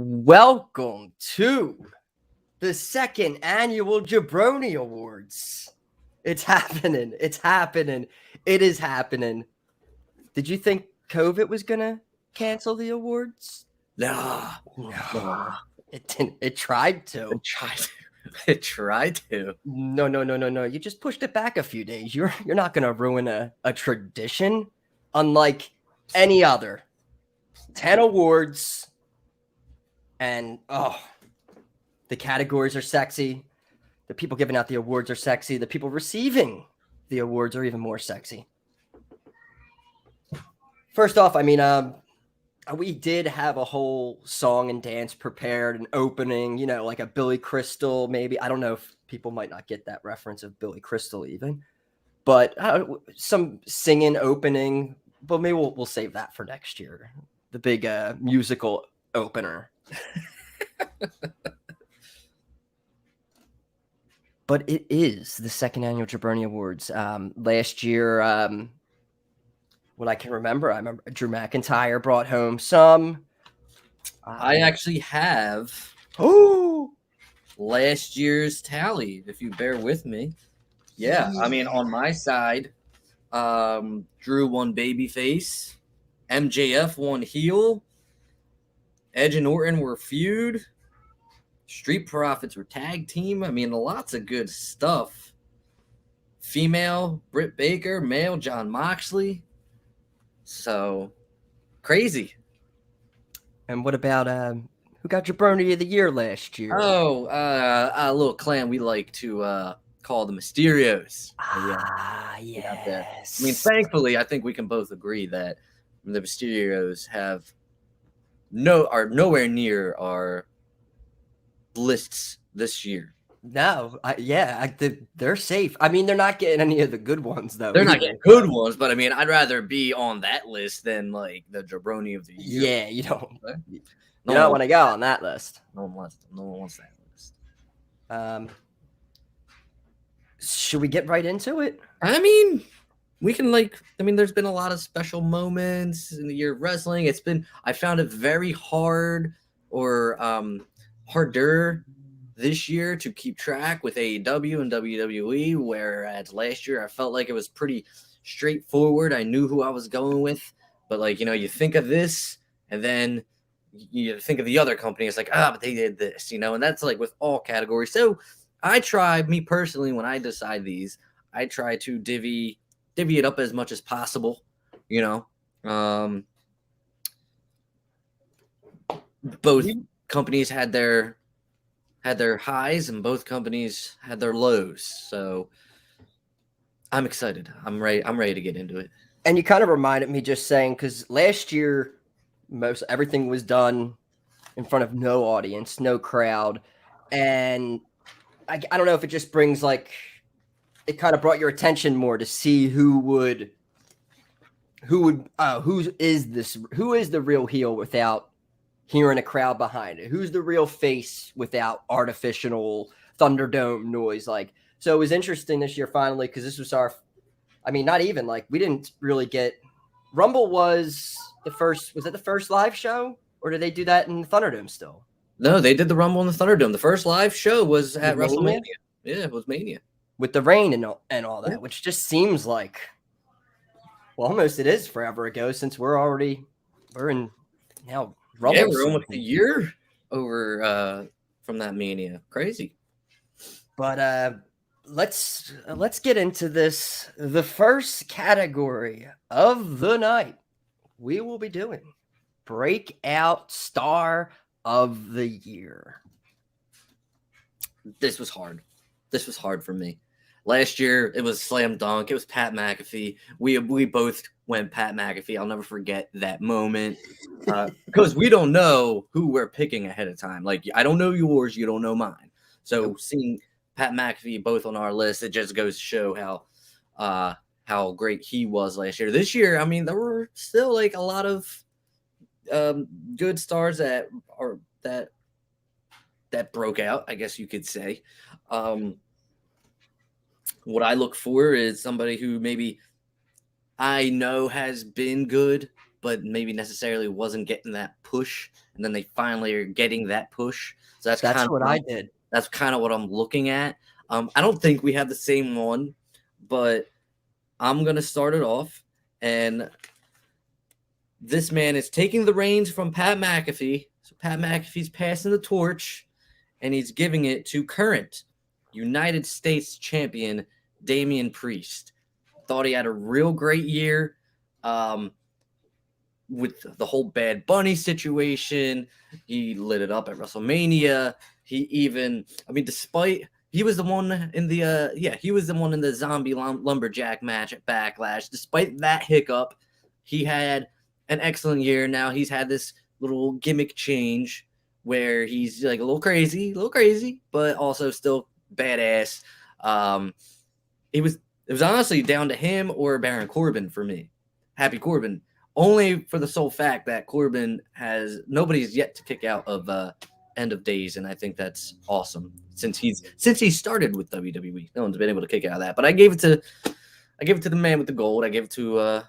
Welcome to the second annual jaBROni Awards. It's happening. It's happening. It is happening. Did you think COVID was going to cancel the awards? No. It didn't. It tried to. It tried to. No. You just pushed it back a few days. You're not going to ruin a tradition unlike any other. 10 awards. And, the categories are sexy. The people giving out the awards are sexy. The people receiving the awards are even more sexy. First off, we did have a whole song and dance prepared, an opening, like a Billy Crystal, maybe. I don't know if people might not get that reference of Billy Crystal even. But some singing opening. But maybe we'll save that for next year. The big musical opener. But it is the second annual jaBROni Awards. Last year, what I can remember, I remember Drew McIntyre brought home some. I actually have last year's tally, if you bear with me. Yeah, on my side, Drew won Babyface, MJF won heel, Edge and Orton were feud, Street Profits were tag team. Lots of good stuff. Female, Britt Baker. Male, John Moxley. So, crazy. And what about who got jaBROni of the year last year? A little clan we like to call the Mysterios. Yes. Thankfully, I think we can both agree that the Mysterios are nowhere near our lists this year. No, they're safe. They're not getting any of the good ones though. They're not getting good ones, but I'd rather be on that list than like the jaBROni of the year. Yeah, you don't. You don't want to go on that list. No one wants that list. Should we get right into it? We can there's been a lot of special moments in the year of wrestling. I found it very hard or harder this year to keep track with AEW and WWE, whereas last year I felt like it was pretty straightforward. I knew who I was going with, but you think of this and then you think of the other company. It's like, but they did this, and that's like with all categories. So I try, me personally, when I decide these, I try to divvy it up as much as possible, both companies had their highs and both companies had their lows. So I'm excited. I'm ready to get into it. And you kind of reminded me just saying, because last year, everything was done in front of no audience, no crowd. And I don't know if it just brings it kind of brought your attention more to see who is the real heel without hearing a crowd behind it? Who's the real face without artificial Thunderdome noise? So it was interesting this year finally, because this was not even we didn't really get Rumble was it the first live show, or did they do that in the Thunderdome still? No, they did the Rumble in the Thunderdome. The first live show was at Wrestlemania. Yeah, it was Mania. With the rain and all that, which just seems like, almost it is forever ago, since we're in now Rumble. Yeah, we're almost a year over from that Mania. Crazy. But let's get into this. The first category of the night we will be doing Breakout Star of the Year. This was hard. This was hard for me. Last year, it was slam dunk. It was Pat McAfee. We both went Pat McAfee. I'll never forget that moment because we don't know who we're picking ahead of time. I don't know yours. You don't know mine. So seeing Pat McAfee both on our list, it just goes to show how great he was last year. This year, there were still a lot of good stars that broke out, I guess you could say. What I look for is somebody who maybe I know has been good but maybe necessarily wasn't getting that push, and then they finally are getting that push. So that's kind of what I did. That's kind of what I'm looking at. I don't think we have the same one, but I'm gonna start it off, and this man is taking the reins from Pat McAfee. So Pat McAfee's passing the torch, and he's giving it to current United States champion Damian Priest. Thought he had a real great year with the whole Bad Bunny situation. He lit it up at WrestleMania. Despite he was the one in the zombie lumberjack match at Backlash. Despite that hiccup, he had an excellent year. Now he's had this little gimmick change where he's like a little crazy, but also still badass. It was honestly down to him or Baron Corbin for me. Happy Corbin, only for the sole fact that Corbin nobody's yet to kick out of End of Days, and I think that's awesome. Since he started with WWE, no one's been able to kick out of that. But I gave it to the man with the gold. I gave it to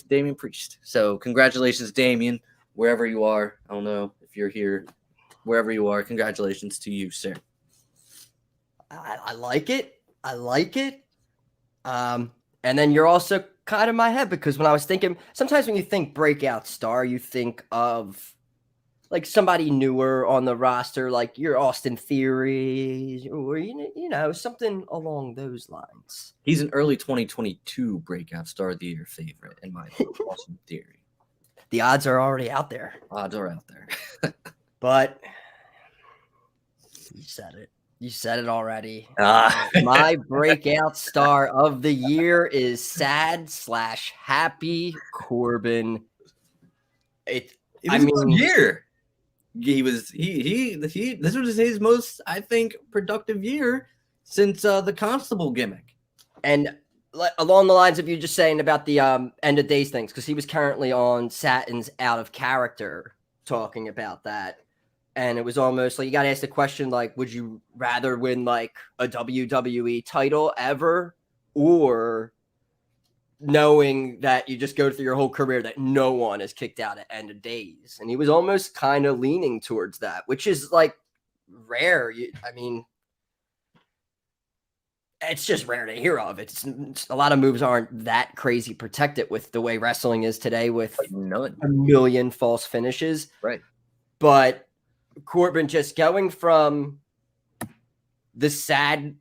Damian Priest. So congratulations, Damian, wherever you are. I don't know if you're here, wherever you are. Congratulations to you, sir. I like it. And then you're also kind of in my head, because when I was thinking, sometimes when you think breakout star, you think of like somebody newer on the roster, like your Austin Theory, or something along those lines. He's an early 2022 breakout star of the year favorite in my Austin Theory. The odds are already out there. But you said it already. My breakout star of the year is sad/happy Corbin. It was a good year. This was his most, I think, productive year since the Constable gimmick. And along the lines of you just saying about the End of Days things, because he was currently on Satin's Out of Character talking about that. And it was almost like you got to ask the question, like, would you rather win like a WWE title ever, or knowing that you just go through your whole career that no one is kicked out at End of Days? And he was almost kind of leaning towards that, which is like rare. It's just rare to hear of. It's a lot of moves aren't that crazy protected with the way wrestling is today, with a million false finishes. Right. But Corbin just going from the sad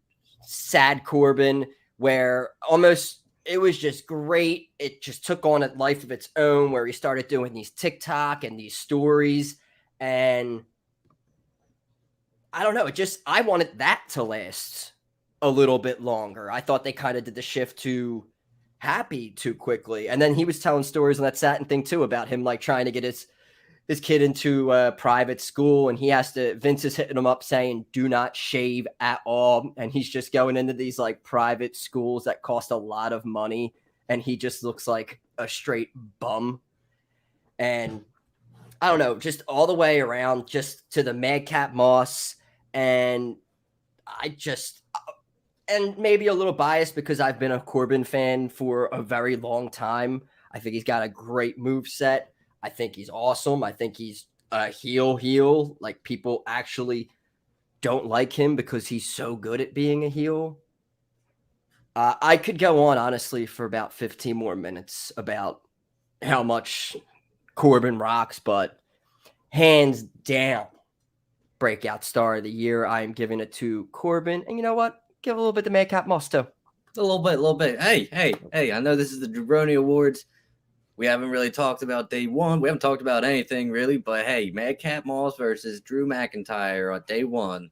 Corbin, where almost it was just great. It just took on a life of its own, where he started doing these TikTok and these stories. And I don't know. I wanted that to last a little bit longer. I thought they kind of did the shift to happy too quickly. And then he was telling stories on that Satin thing too, about him like trying to get his kid into a private school, and Vince is hitting him up saying, do not shave at all. And he's just going into these like private schools that cost a lot of money, and he just looks like a straight bum. And I don't know, just all the way around, just to the Madcap Moss. And and maybe a little biased because I've been a Corbin fan for a very long time. I think he's got a great moveset. I think he's awesome. I think he's a heel. Like, people actually don't like him because he's so good at being a heel. I could go on, honestly, for about 15 more minutes about how much Corbin rocks, but hands down, breakout star of the year, I am giving it to Corbin. And you know what? Give a little bit to Madcap Moss, too. A little bit. Hey, I know this is the jaBROni Awards. We haven't really talked about day one. We haven't talked about anything really, but hey, Madcap Moss versus Drew McIntyre on day one.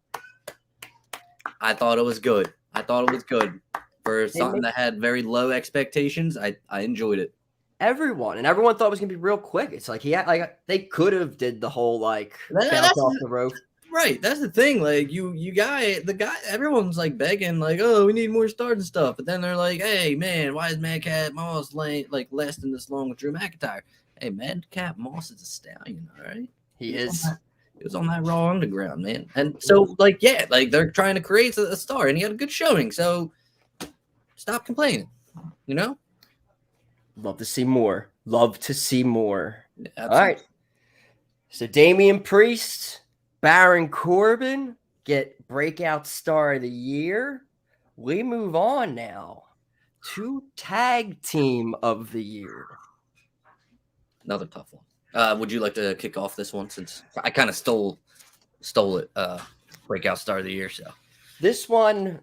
I thought it was good. For something that had very low expectations. I enjoyed it. Everyone thought it was gonna be real quick. It's like they could have did the whole like bounce off the rope. Right, that's the thing. Like the guy, everyone's like begging, like, oh, we need more stars and stuff. But then they're like, hey, man, why is Madcap Moss lasting this long with Drew McIntyre? Hey, Madcap Moss is a stallion, all right? He is. He was on that Raw Underground, man. And so, they're trying to create a star, and he had a good showing. So stop complaining, you know? Love to see more. Love to see more. Absolutely. All right. So Damian Priest, Baron Corbin get Breakout Star of the Year. We move on now to Tag Team of the Year. Another tough one. Would you like to kick off this one, since I kind of stole it? Breakout Star of the Year. So this one,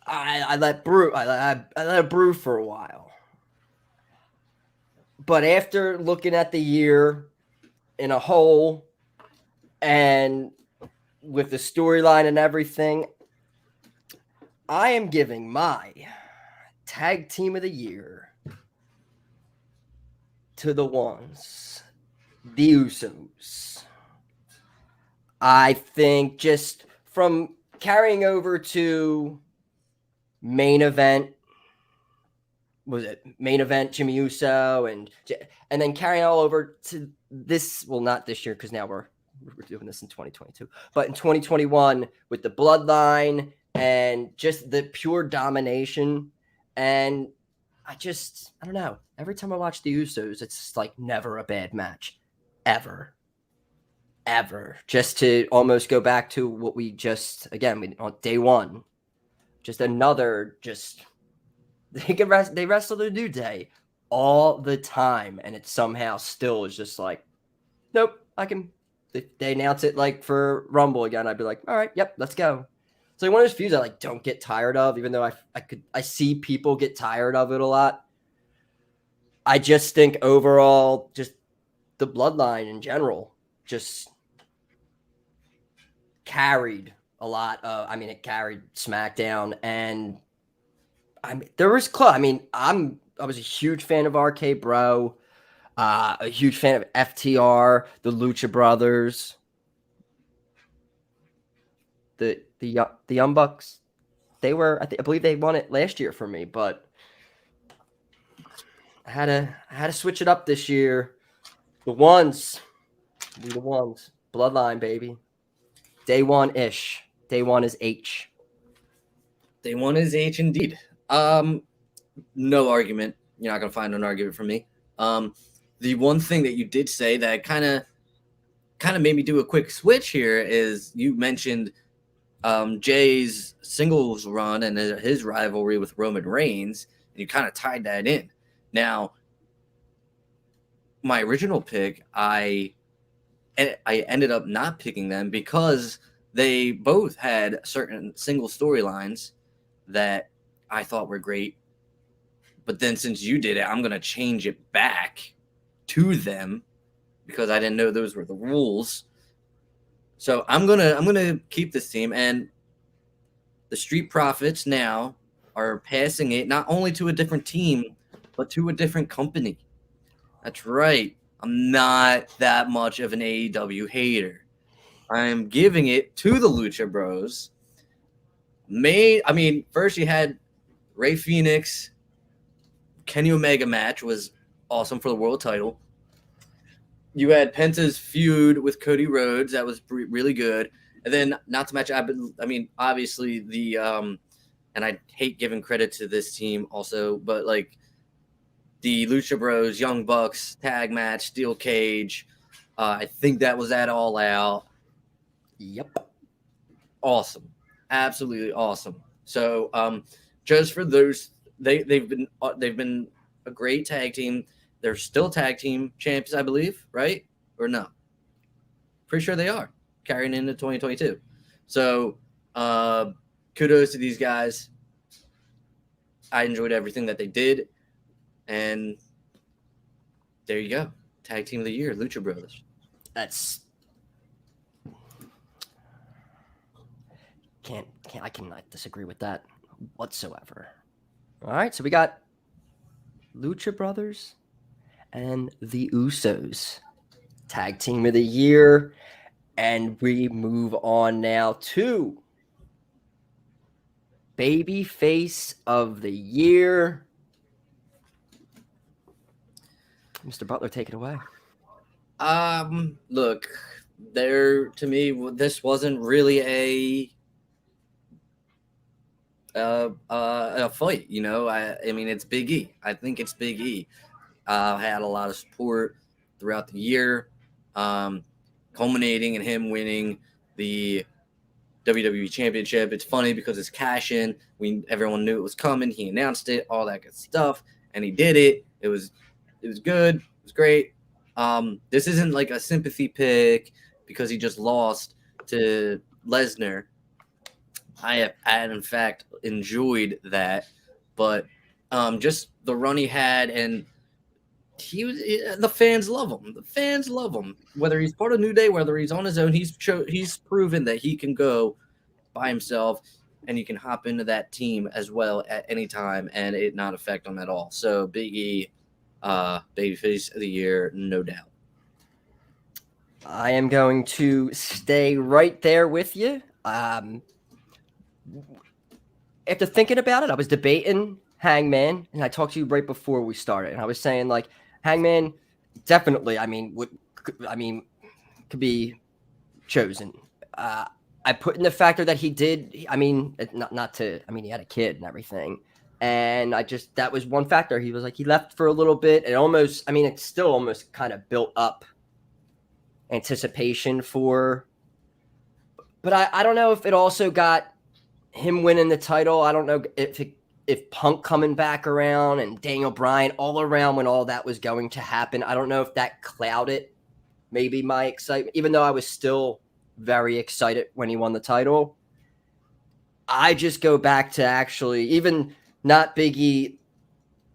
I let brew. I let it brew for a while, but after looking at the year in a whole, and with the storyline and everything, I am giving my Tag Team of the Year to the ones, the Usos. I think just from carrying over to main event, was it main event Jimmy Uso, and then carrying all over to this, well, not this year because now we're doing this in 2022, but in 2021 with the Bloodline and just the pure domination. And I don't know. Every time I watch the Usos, it's just like never a bad match, ever. Just to almost go back to what we just, again, on day one, just another, just they wrestle the New Day all the time, and it somehow still is just like, nope, I can. They announce it like for Rumble again, I'd be like, all right, yep, let's go. It's like one of those feuds I like don't get tired of, even though I see people get tired of it a lot. I just think overall, just the Bloodline in general, just carried a lot. It carried SmackDown, and there was close. I was a huge fan of RK Bro, a huge fan of FTR, the Lucha Brothers, the Young Bucks. They were, I believe they won it last year for me, but I had to switch it up this year. The ones, Bloodline, baby. Day one ish. Day one is H. Day one is H indeed. No argument. You're not gonna find an argument from me. The one thing that you did say that kind of made me do a quick switch here is you mentioned Jay's singles run and his rivalry with Roman Reigns, and you kind of tied that in. Now, my original pick, I ended up not picking them because they both had certain single storylines that I thought were great. But then since you did it, I'm going to change it back to them because I didn't know those were the rules. So I'm going to keep this team, and the Street Profits now are passing it not only to a different team, but to a different company. That's right. I'm not that much of an AEW hater. I'm giving it to the Lucha Bros. First you had Rey Fenix, Kenny Omega match was awesome for the world title. You had Penta's feud with Cody Rhodes. That was really good. And then, not to mention, obviously and I hate giving credit to this team also, but like the Lucha Bros, Young Bucks tag match, Steel Cage. I think that was at All Out. Yep. Awesome. Absolutely awesome. So just for those, they've been a great tag team. They're still tag team champions, I believe, right? Or no? Pretty sure they are, carrying into 2022. So kudos to these guys. I enjoyed everything that they did. And there you go. Tag Team of the Year, Lucha Brothers. I cannot disagree with that whatsoever. All right, so we got Lucha Brothers and the Usos, Tag Team of the Year, and we move on now to Babyface of the Year. Mr. Butler, take it away. Look, to me, this wasn't really a fight, you know. I mean, it's Big E. I think it's Big E. had a lot of support throughout the year, culminating in him winning the WWE Championship. It's funny because it's cash-in. Everyone knew it was coming. He announced it, all that good stuff, and he did it. It was good. It was great. This isn't like a sympathy pick because he just lost to Lesnar. I had in fact enjoyed that, but just the run he had, and the fans love him. The fans love him. Whether he's part of New Day, whether he's on his own, he's proven that he can go by himself, and you can hop into that team as well at any time, and it not affect him at all. So Big E, Babyface of the year, no doubt. I am going to stay right there with you. After thinking about it, I was debating Hangman, and I talked to you right before we started, and I was saying like Hangman definitely, could be chosen. I put in the factor that he did. He had a kid and everything, and that was one factor. He was like he left for a little bit. It still almost kind of built up anticipation for, but I don't know if it also got him winning the title. I don't know if Punk coming back around and Daniel Bryan all around when all that was going to happen. I don't know if that clouded maybe my excitement, even though I was still very excited when he won the title. I just go back to actually even not Big E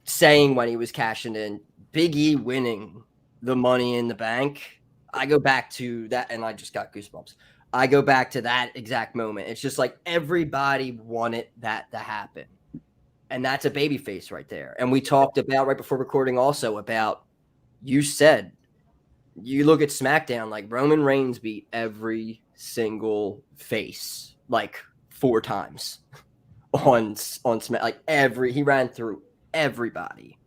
saying when he was cashing in, Big E winning the Money in the Bank. I go back to that, and I just got goosebumps. I go back to that exact moment. It's just like everybody wanted that to happen. And that's a babyface right there. And we talked about right before recording also about, you said, you look at SmackDown, like Roman Reigns beat every single face like 4 times on Smack. Like he ran through everybody.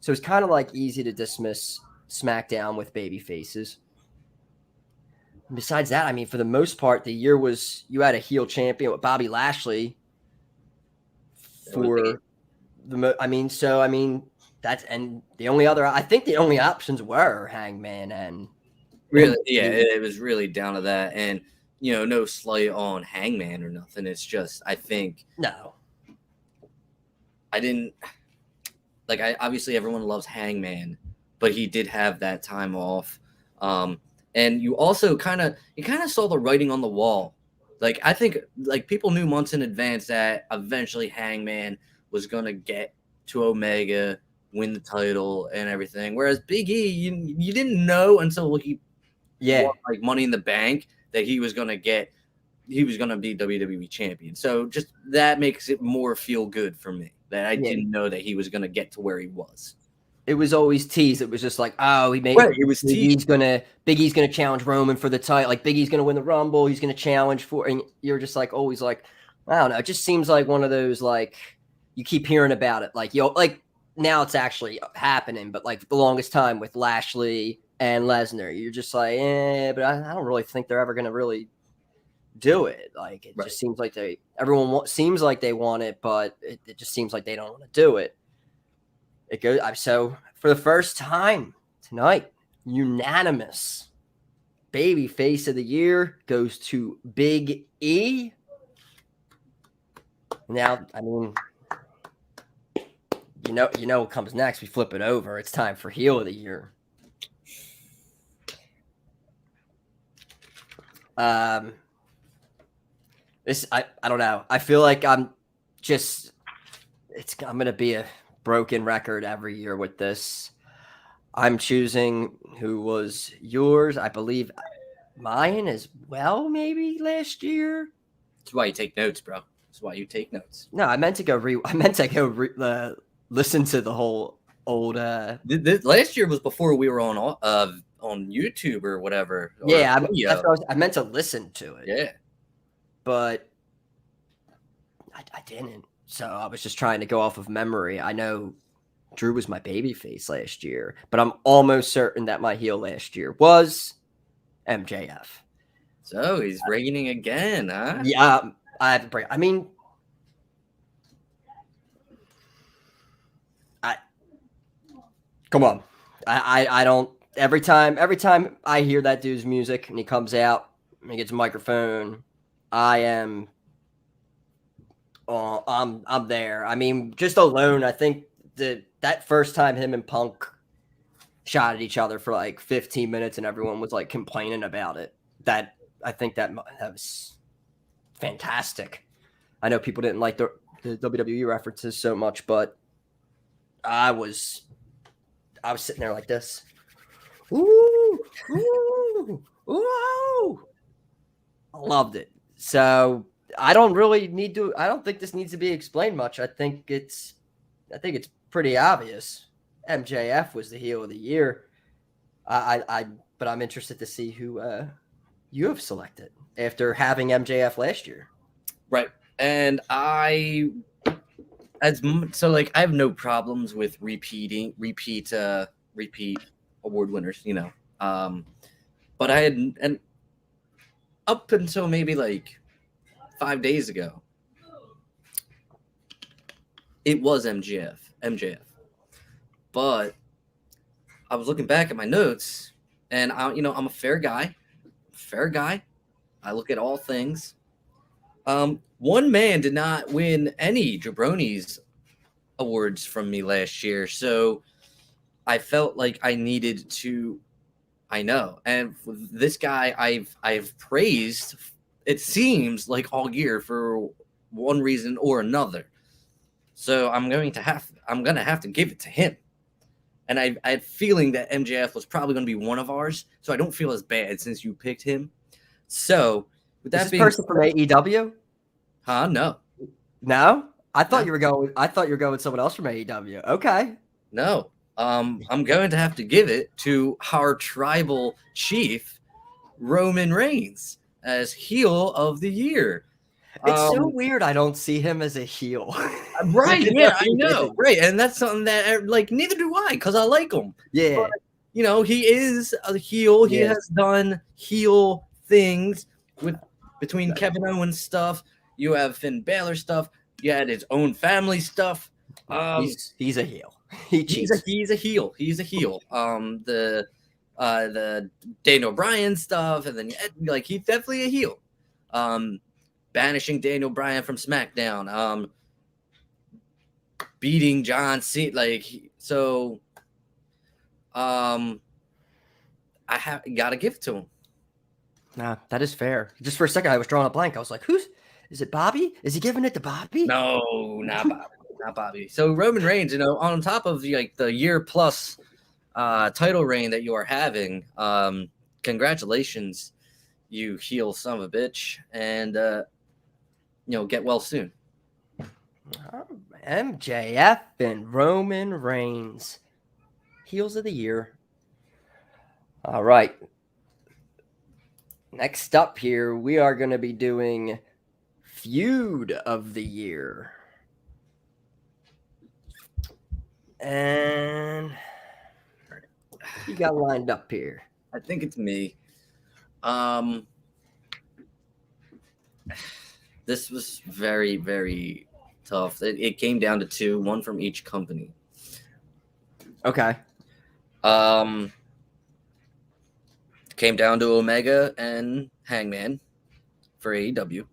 So it's kind of like easy to dismiss SmackDown with baby faces. Besides that, for the most part, the year was you had a heel champion with Bobby Lashley for that's, and the only options were Hangman and really, yeah, it was really down to that. And no slight on Hangman or nothing. It's just I think obviously everyone loves Hangman, but he did have that time off. And you also kind of saw the writing on the wall. Like I think people knew months in advance that eventually Hangman was gonna get to Omega, win the title and everything. Whereas Big E, you didn't know until he won, like Money in the Bank, that he was gonna be WWE champion. So just that makes it more feel good for me that I didn't know that he was gonna get to where he was. It was always teased. It was just like, it was teased. Big E's gonna challenge Roman for the title. Like Big E's gonna win the Rumble. He's gonna challenge for, and you're just like always like, I don't know. It just seems like one of those like you keep hearing about it. Like now it's actually happening, but like the longest time with Lashley and Lesnar, you're just like, but I don't really think they're ever gonna really do it. Like it just seems like seems like they want it, but it just seems like they don't want to do it. It goes so for the first time tonight, unanimous baby face of the year goes to Big E. Now, what comes next. We flip it over. It's time for heel of the year. This I don't know. I feel like I'm gonna be a broken record every year with this. I'm choosing who was yours. I believe mine as well, maybe last year. That's why you take notes, bro. That's why you take notes. No, I meant to go listen to the whole old. Last year was before we were on YouTube or whatever. I meant to listen to it. Yeah, but I didn't. So I was just trying to go off of memory. I know Drew was my babyface last year, but I'm almost certain that my heel last year was MJF. So he's reigning again, huh? Yeah, I have to break. Come on. I don't every time I hear that dude's music and he comes out and he gets a microphone, I am I'm there. I mean, just alone, I think that first time him and Punk shot at each other for like 15 minutes and everyone was like complaining about it. That I think that was fantastic. I know people didn't like the WWE references so much, but I was sitting there like this. Ooh, ooh, ooh. I loved it. So I don't think this needs to be explained much. I think it's pretty obvious. MJF was the heel of the year. But I'm interested to see who you have selected after having MJF last year. Right. And I have no problems with repeat award winners, but I had, and up until maybe like 5 days ago, it was MJF. But I was looking back at my notes, and I'm a fair guy. I look at all things. One man did not win any jaBROni's awards from me last year, so I felt like I needed to. I know, and this guy I've praised. It seems like all year for one reason or another. So I'm gonna have to give it to him. And I had a feeling that MJF was probably going to be one of ours, so I don't feel as bad since you picked him. So with that being, person from AEW? Huh? No. I thought you were going with someone else from AEW. Okay. No. I'm going to have to give it to our tribal chief, Roman Reigns, as heel of the year. It's so weird I don't see him as a heel. Right, yeah, I know. Right, and that's something that, neither do I, because I like him. Yeah. But, he is a heel. He has done heel things between Kevin Owens stuff. You have Finn Balor stuff. You had his own family stuff. He's a heel. He's a heel. He's a heel. The Daniel Bryan stuff, and then he's definitely a heel. Banishing Daniel Bryan from SmackDown. Beating John Cena. I gotta give it to him. Nah, that is fair. Just for a second, I was drawing a blank. I was like, is it Bobby? Is he giving it to Bobby? No, not Bobby. Not Bobby. So Roman Reigns, on top of the year plus title reign that you are having, congratulations, you heel son of a bitch, and get well soon. MJF and Roman Reigns, heels of the year. All right. Next up here, we are going to be doing Feud of the year. And you got lined up here. I think it's me. This was very, very tough. It came down to two, one from each company. Okay. Came down to Omega and Hangman for AEW.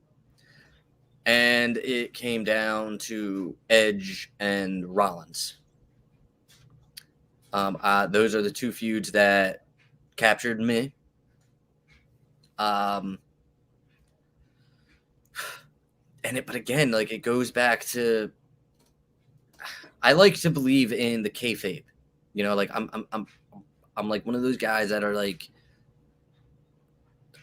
And it came down to Edge and Rollins. Those are the two feuds that captured me. But again, it goes back to, I like to believe in the kayfabe. I'm like one of those guys that are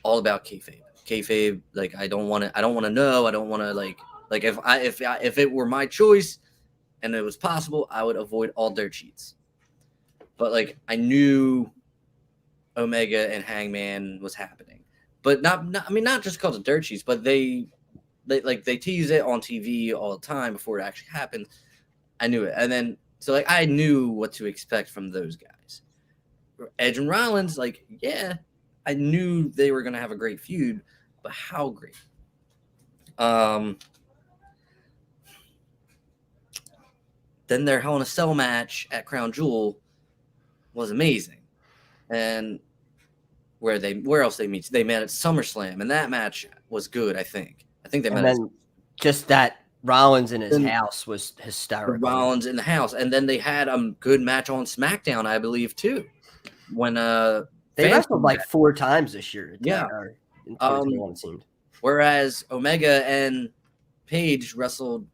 all about kayfabe. Kayfabe, I don't want to know. I don't want to if it were my choice and it was possible, I would avoid all dirt sheets. But I knew Omega and Hangman was happening, but not just because of dirt sheets, but they tease it on TV all the time before it actually happened. I knew it, and then so I knew what to expect from those guys. Edge and Rollins, I knew they were gonna have a great feud, but how great? Then their Hell in a Cell match at Crown Jewel was amazing. And where else they meet? They met at SummerSlam, and that match was good. I think they met. And then just that Rollins in his house was hysterical. Rollins in the house, and then they had a good match on SmackDown, I believe, too. When they wrestled like 4 times this year. Yeah, in 2021 it seemed. Whereas Omega and Page wrestled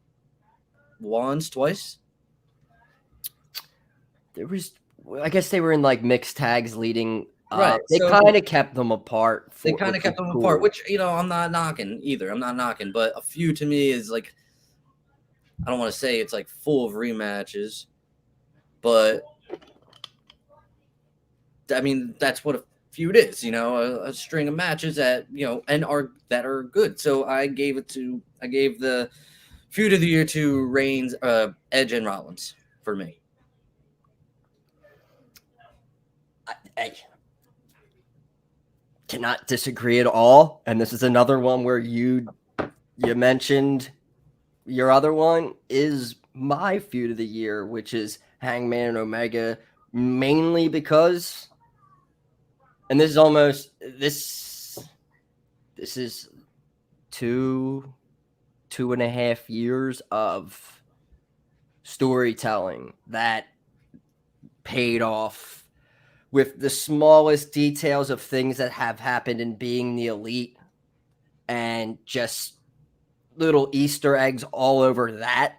twice. I guess they were in like mixed tags leading. Right. They kind of kept them apart. Apart, which, I'm not knocking either. I'm not knocking, but a feud to me is like, I don't want to say it's like full of rematches, but I mean, that's what a feud is, a string of matches that, and that are good. So I gave the feud of the year to Reigns, Edge, and Rollins for me. I cannot disagree at all. And this is another one where you mentioned your other one is my feud of the year, which is Hangman and Omega, mainly because, and this is 2.5 years of storytelling that paid off with the smallest details of things that have happened in being the Elite, and just little Easter eggs all over that,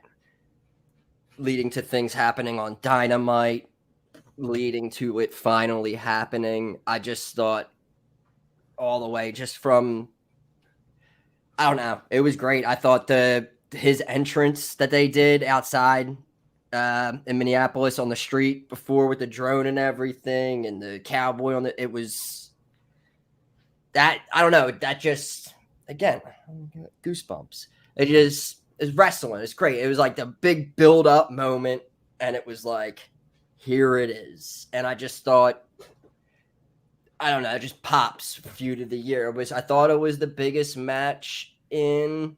leading to things happening on Dynamite, leading to it finally happening. I just thought all the way, just from, I don't know, it was great. I thought his entrance that they did outside in Minneapolis on the street before with the drone and everything, and the cowboy on it was that, I don't know, that just, again, goosebumps. It's wrestling. It's great. It was like the big build up moment, and it was like, here it is. And I just thought, I don't know, it just pops feud of the year. I thought it was the biggest match in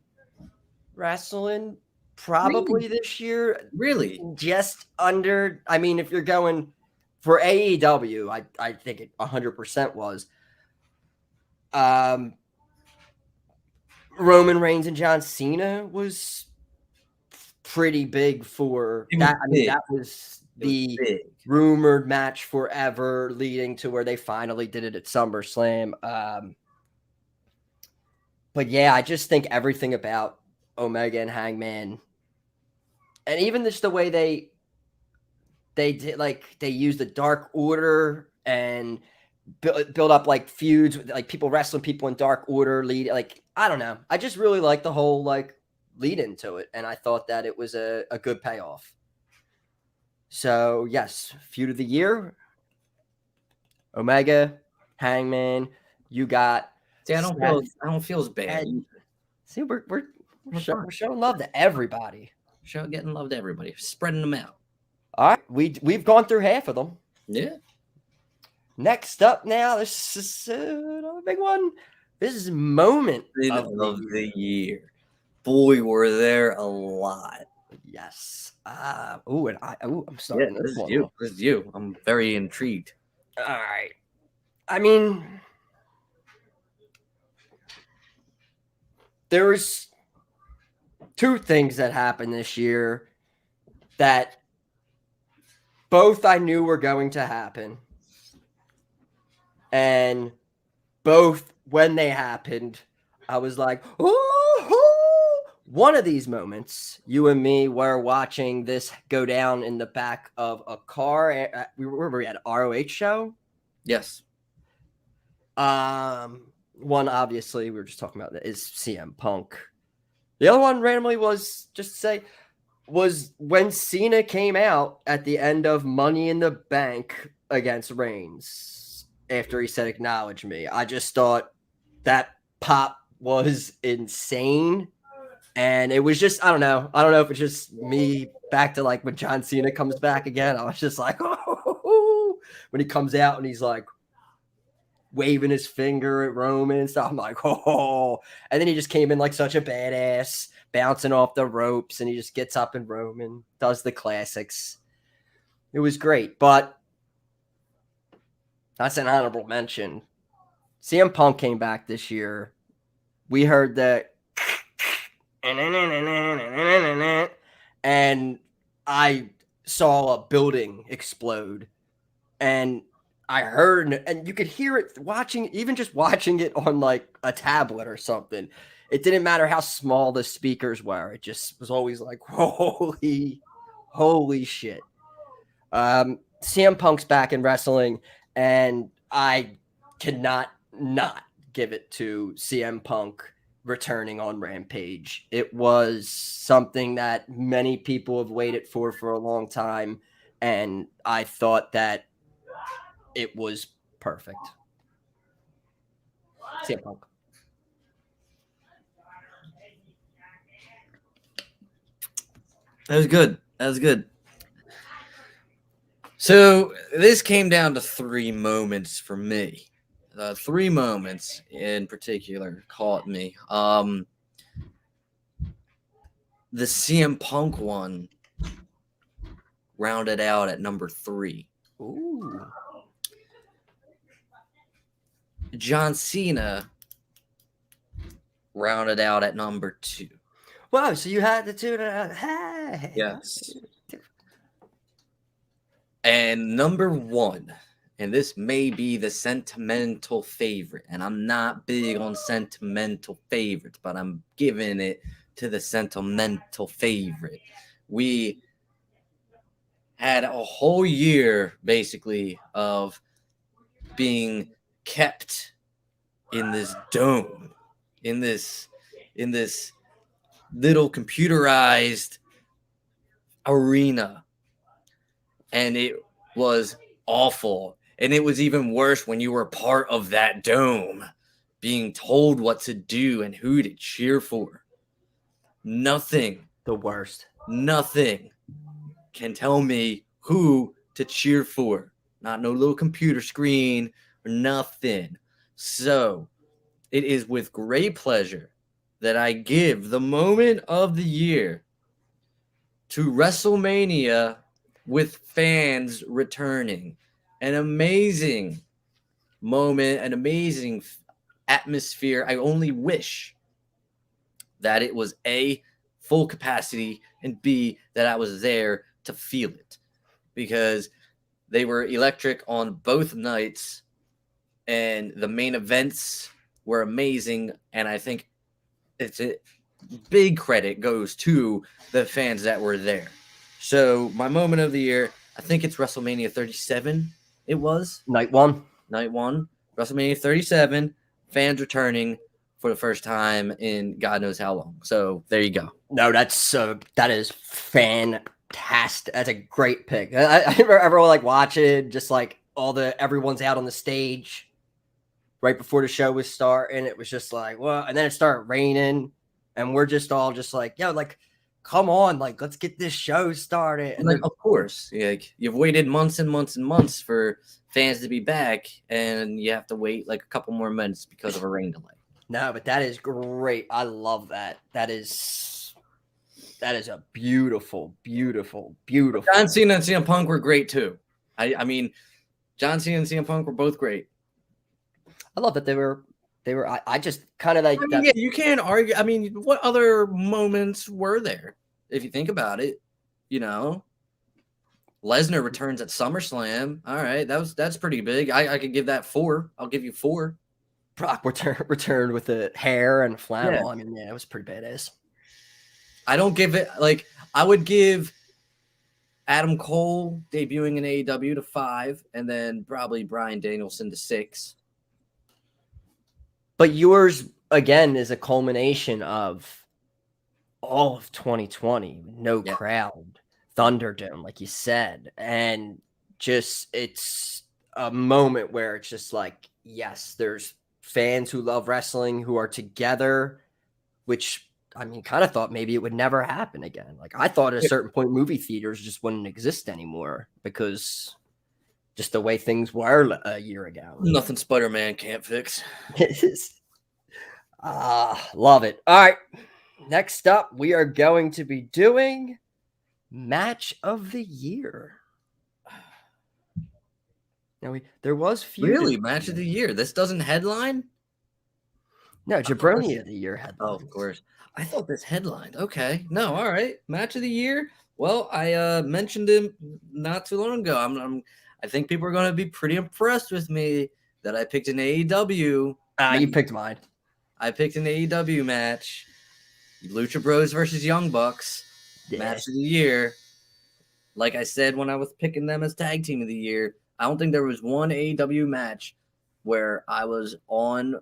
wrestling probably this year. Really? Just under, I mean, if you're going for AEW, I think it 100% was. Roman Reigns and John Cena was pretty big for that. I mean, that was the rumored match forever, leading to where they finally did it at SummerSlam. But yeah, I just think everything about Omega and Hangman, and even just the way they did, like, they used the Dark Order and build up like feuds with like people wrestling people in Dark Order, like, I don't know. I just really like the whole like lead into it, and I thought that it was a good payoff. So yes, feud of the year, Omega, Hangman. You got. See, I don't feel as bad. See, we're showing love to everybody. Getting love to everybody, spreading them out. All right, we've gone through half of them. Yeah. Next up now, this is another big one. This is moment of the year. Boy, were there a lot. Yes. I'm starting this one. This is you. I'm very intrigued. All right. I mean, there was 2 things that happened this year that both I knew were going to happen. And both, when they happened, I was like, oh, one of these moments, you and me were watching this go down in the back of a car. We were at an ROH show. Yes. One, obviously, we were just talking about that, is CM Punk. The other one, randomly, was just to say, was when Cena came out at the end of Money in the Bank against Reigns. After he said, "Acknowledge me," I just thought that pop was insane. And it was just, I don't know if it's just me back to like when John Cena comes back again. I was just like, oh, when he comes out and he's like waving his finger at Roman and stuff. I'm like, oh, and then he just came in like such a badass, bouncing off the ropes, and he just gets up and Roman does the classics. It was great. But That's an honorable mention. CM Punk came back this year. We heard that, and I saw a building explode, and I heard, and you could hear it just watching it on like a tablet or something. It didn't matter how small the speakers were. It just was always like, holy shit. CM Punk's back in wrestling, and I cannot not give it to CM Punk returning on Rampage. It was something that many people have waited for a long time, and I thought that it was perfect. CM Punk. That was good. That was good. So this came down to 3 moments for me. 3 moments in particular caught me. The CM Punk one rounded out at number 3. Ooh. John Cena rounded out at number 2. Wow, so you had the two to hey. Yes. And number 1, and this may be the sentimental favorite, and I'm not big on sentimental favorites, but I'm giving it to the sentimental favorite. We had a whole year, basically, of being kept in this dome, in this little computerized arena. And it was awful. And it was even worse when you were part of that dome, being told what to do and who to cheer for. Nothing. The worst. Nothing can tell me who to cheer for. Not no little computer screen or nothing. So it is with great pleasure that I give the moment of the year to WrestleMania with fans returning. An amazing moment, an amazing atmosphere. I only wish that it was A, full capacity, and B, that I was there to feel it, because they were electric on both nights, and the main events were amazing. And I think it's a big credit goes to the fans that were there. So my moment of the year, I think it's WrestleMania 37. It was Night 1. WrestleMania 37, fans returning for the first time in God knows how long. So there you go. No, that is fantastic. That's a great pick. I remember everyone like watching, just like everyone's out on the stage right before the show was starting. It was just like, well, and then it started raining, and we're just all just like, yo, like, come on, like, let's get this show started. And like, of course, like, you've waited months and months and months for fans to be back, and you have to wait like a couple more months because of a rain delay. No, but that is great. I love that. That is a beautiful, beautiful, beautiful. John Cena and CM Punk were great too. I mean, John Cena and CM Punk were both great. I love that they were. I just kind of like. I mean, yeah, you can't argue. I mean, what other moments were there? If you think about it, you know, Lesnar returns at SummerSlam. All right, that's pretty big. I could give that 4. I'll give you 4. Brock returned with the hair and flannel. Yeah. I mean, yeah, it was pretty badass. I don't give it like I would give Adam Cole debuting in AEW to 5, and then probably Bryan Danielson to 6. But yours, again, is a culmination of all of 2020. No crowd, Thunderdome, like you said. And just, it's a moment where it's just like, yes, there's fans who love wrestling who are together, which, I mean, kind of thought maybe it would never happen again. Like, I thought at a certain point movie theaters just wouldn't exist anymore because just the way things were a year ago. Nothing Spider-Man can't fix. Love it. All right. Next up, we are going to be doing Match of the Year. there was Feud. Really, match of the year. This doesn't headline? No, jaBROni of the year headline. Oh, of course. I thought this headlined. Okay. No, all right. Match of the year. Well, I mentioned him not too long ago. I think people are going to be pretty impressed with me that I picked an AEW. You picked mine. I picked an AEW match. Lucha Bros versus Young Bucks. Yeah. Match of the year. Like I said when I was picking them as tag team of the year, I don't think there was one AEW match where I was on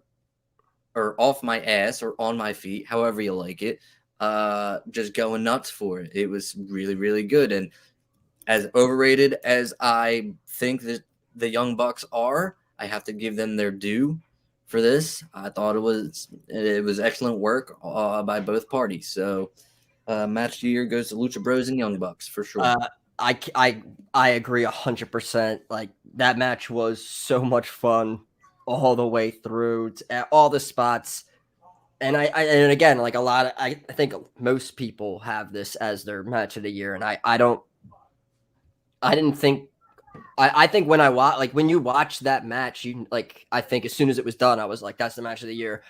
or off my ass or on my feet, however you like it, just going nuts for it. It was really, really good. And as overrated as I think that the Young Bucks are, I have to give them their due for this. I thought it was excellent work by both parties. So match of the year goes to Lucha Bros and Young Bucks for sure. I agree 100%. Like, that match was so much fun all the way through, all the spots. And and again, like I think most people have this as their match of the year. And I think when when you watch that match, I think as soon as it was done, I was like, that's the match of the year.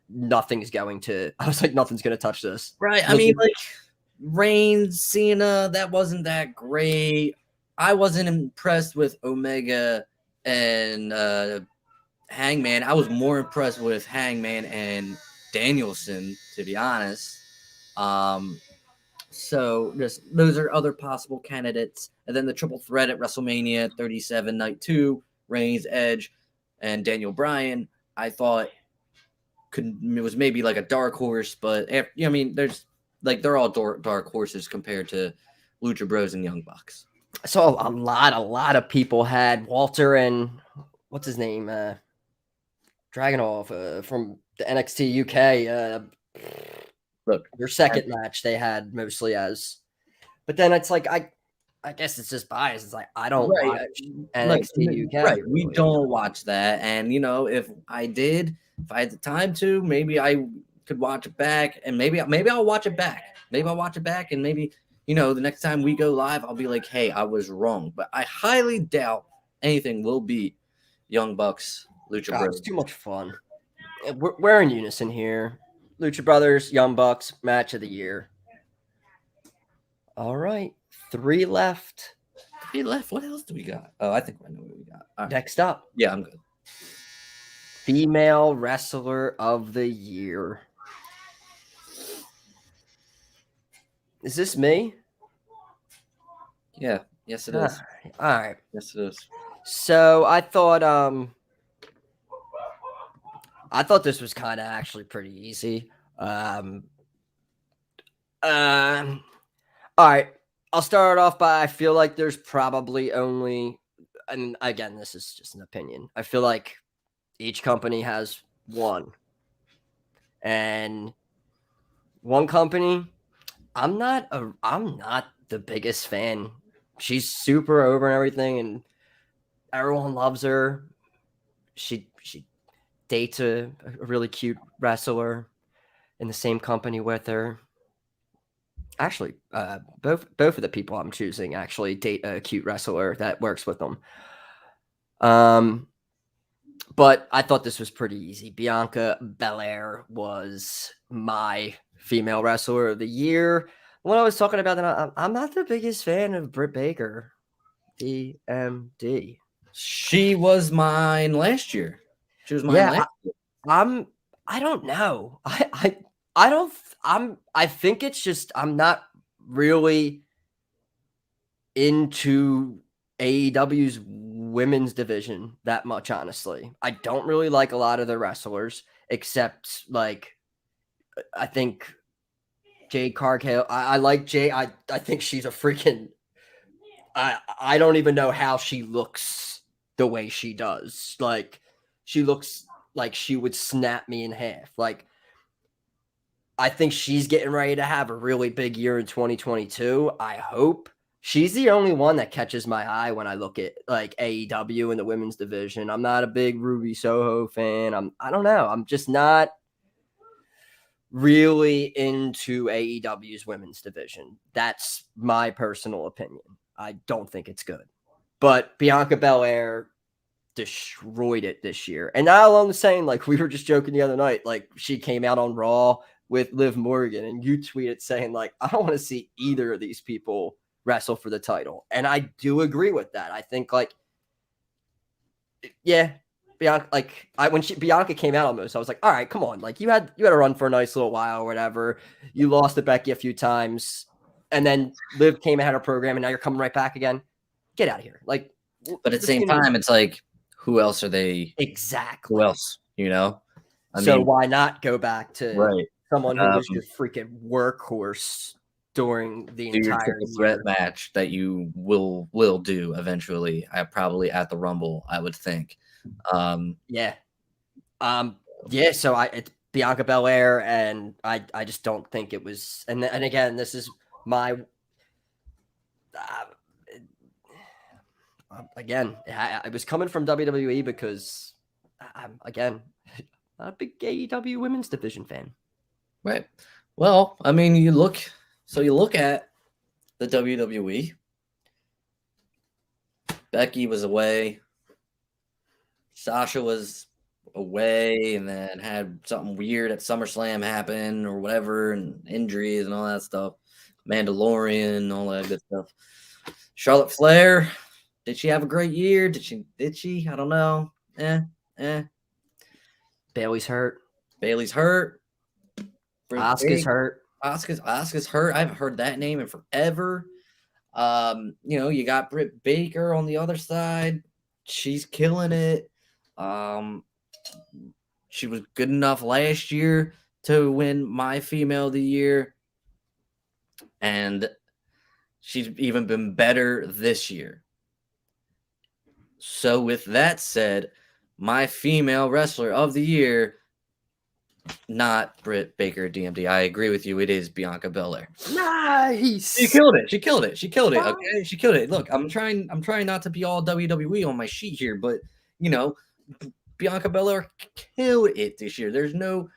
Nothing's going to touch this. Right. I mean, like Reigns, Cena, that wasn't that great. I wasn't impressed with Omega and Hangman. I was more impressed with Hangman and Danielson, to be honest. So those are other possible candidates. And then the triple threat at WrestleMania 37, Night 2, Reigns, Edge, and Daniel Bryan, I thought it was maybe like a dark horse, but they're all dark horses compared to Lucha Bros and Young Bucks. So a lot of people had Walter and what's his name, Dragunov from the NXT UK. Look, their second match they had mostly as, but then it's like I guess it's just bias. It's like I don't watch NXT UK. Right, really. We don't watch that, and if I had the time to, maybe I could watch it back, and maybe I'll watch it back. Maybe I'll watch it back, and maybe the next time we go live, I'll be like, hey, I was wrong. But I highly doubt anything will beat Young Bucks, Lucha Bros. It's too much fun. We're in unison here. Lucha Brothers, Young Bucks, match of the year. All right. 3 left. What else do we got? Oh, I think I know what we got. Right. Next up. Yeah, I'm good. Female Wrestler of the Year. Is this me? Yeah. Yes, it is. All right. Yes, it is. So I thought this was kind of actually pretty easy. All right. I'll start off by I feel like there's probably only, and again, this is just an opinion. I feel like each company has one. And one company, I'm not the biggest fan. She's super over and everything, and everyone loves her. She dates a really cute wrestler in the same company with her. Actually, both of the people I'm choosing actually date a cute wrestler that works with them. But I thought this was pretty easy. Bianca Belair was my female wrestler of the year. When I was talking about that, I'm not the biggest fan of Britt Baker, DMD. She was mine last year. She was mine last year. I don't know. I think it's just I'm not really into AEW's women's division that much, honestly. I don't really like a lot of the wrestlers, except I think Jade Cargill. I like Jade. I think she's a freaking. I don't even know how she looks the way she does. She looks like she would snap me in half. I think she's getting ready to have a really big year in 2022. I hope. She's the only one that catches my eye when I look at AEW in the women's division. I'm not a big Ruby Soho fan. I don't know. I'm just not really into AEW's women's division. That's my personal opinion. I don't think it's good. But Bianca Belair, destroyed it this year. And not along the same, like we were just joking the other night, like she came out on Raw with Liv Morgan and you tweeted saying like, I don't want to see either of these people wrestle for the title. And I do agree with that. I think like, yeah, Bianca, like when Bianca came out almost, I was like, all right, come on. Like you had a run for a nice little while or whatever. You lost to Becky a few times and then Liv came and had her program and now you're coming right back again. Get out of here. Like, but at the same time, it's like, who else are they? Exactly. Who else? You know? I mean, why not go back to someone who was your freaking workhorse during the entire threat match that you will do eventually? Probably at the Rumble, I would think. Yeah. So it's Bianca Belair, and I just don't think it was. And again, this is my. Again, I was coming from WWE because I'm again not a big AEW women's division fan. Right. Well, I mean, you look at the WWE. Becky was away. Sasha was away and then had something weird at SummerSlam happen or whatever, and injuries and all that stuff. Mandalorian, all that good stuff. Charlotte Flair, did she have a great year? Did she? I don't know. Bailey's hurt. Asuka's hurt. Asuka's hurt. I haven't heard that name in forever. You got Britt Baker on the other side. She's killing it. She was good enough last year to win my female of the year. And she's even been better this year. So with that said, my female wrestler of the year, not Britt Baker DMD. I agree with you. It is Bianca Belair. Nice. She killed it. Okay, she killed it. Look, I'm trying not to be all WWE on my sheet here, but Bianca Belair killed it this year. There's no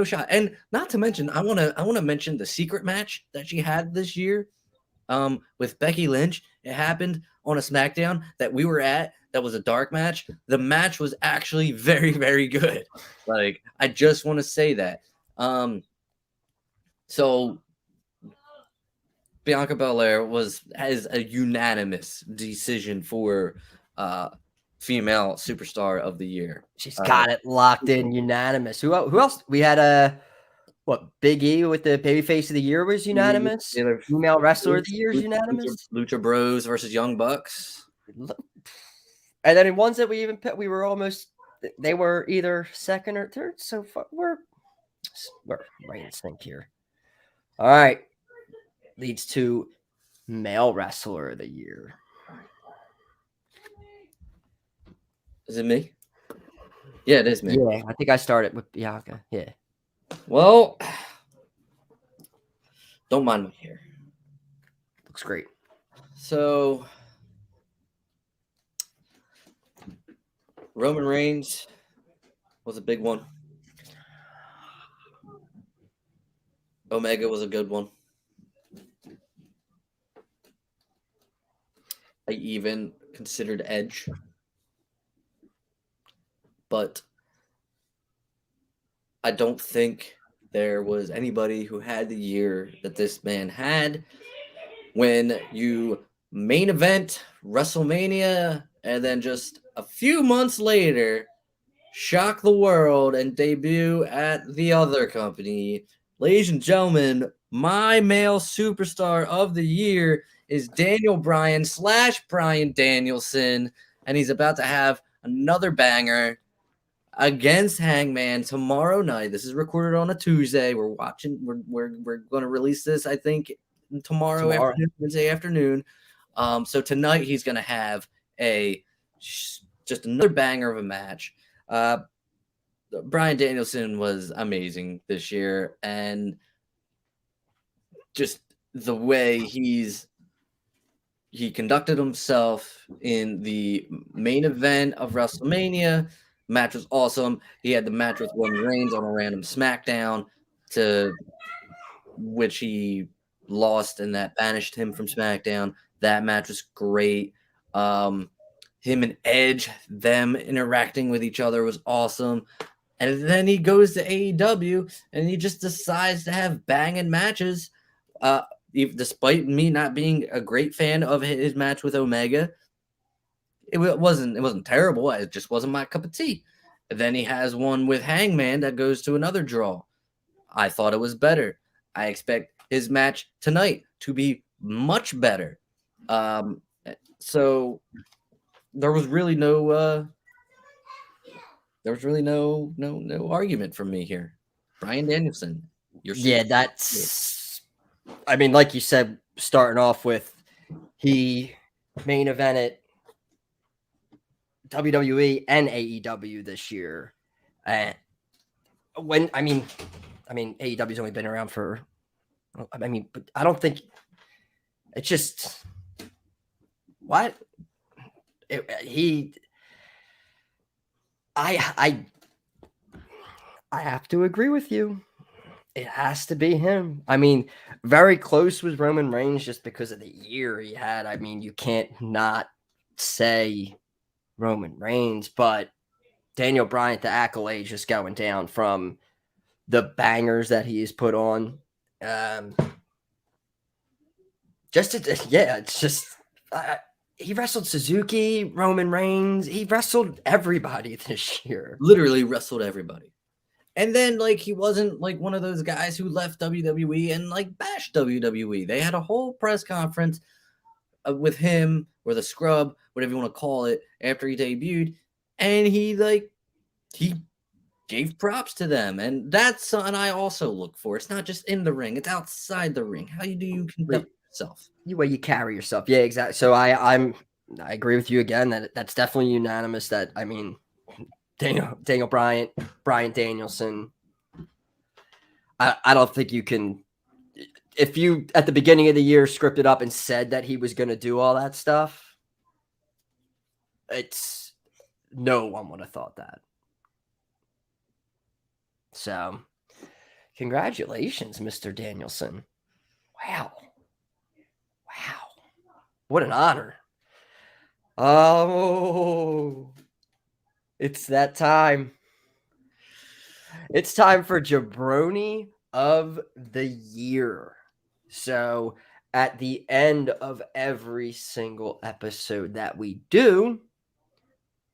shot. And not to mention, I want to mention the secret match that she had this year with Becky Lynch. It happened on a SmackDown that we were at. That was a dark match. The match was actually very, very good. Like, I just want to say that. So Bianca Belair has a unanimous decision for female superstar of the year. She's got it locked in, unanimous. Who else? We had Big E with the Babyface of the year was unanimous. Female wrestler of the year is unanimous. Lucha Bros versus Young Bucks. And then in ones that we even picked, we were almost, they were either second or third. So we're right in sync here. All right. Leads to male wrestler of the year. Is it me? Yeah, it is me. Yeah, I think I started with Bianca. Yeah. Well, don't mind me here. Looks great. So, Roman Reigns was a big one. Omega was a good one. I even considered Edge. But I don't think there was anybody who had the year that this man had. When you main event WrestleMania and then just a few months later shock the world and debut at the other company. Ladies and gentlemen, my male superstar of the year is Daniel Bryan / Bryan Danielson, and he's about to have another banger against Hangman tomorrow night. This is recorded on a Tuesday. We're going to release this, I think, tomorrow. Afternoon, Wednesday afternoon. So tonight he's going to have just another banger of a match. Bryan Danielson was amazing this year, and just the way he conducted himself in the main event of WrestleMania. Match was awesome. He had the match with Roman Reigns on a random SmackDown, to which he lost, and that banished him from SmackDown. That match was great. him and Edge, them interacting with each other was awesome. And then he goes to AEW and he just decides to have banging matches. Despite me not being a great fan of his match with Omega, it wasn't terrible. It just wasn't my cup of tea. And then he has one with Hangman that goes to another draw. I thought it was better. I expect his match tonight to be much better. So there was really no argument from me here. Bryan Danielson. That's. I mean, like you said, starting off with he main evented WWE and AEW this year, and AEW's only been around for. But I don't think it's just what I have to agree with you. It has to be him. I mean, very close was Roman Reigns just because of the year he had. I mean, you can't not say Roman Reigns, but Daniel Bryan, the accolades just going down from the bangers that he's put on. It's just he wrestled Suzuki, Roman Reigns. He wrestled everybody this year. Literally wrestled everybody. And then, he wasn't, one of those guys who left WWE and, bashed WWE. They had a whole press conference with him, or the scrub, whatever you want to call it, after he debuted. And he gave props to them. And that's something I also look for. It's not just in the ring. It's outside the ring. How do you conduct yourself? The way you carry yourself. Yeah, exactly. So I agree with you again that that's definitely unanimous that, Daniel Bryan, Bryan Danielson. I don't think you can. If you at the beginning of the year scripted up and said that he was going to do all that stuff, no one would have thought that. So, congratulations, Mr. Danielson. Wow, what an honor. Oh. It's that time. It's time for jaBROni of the year. So at the end of every single episode that we do,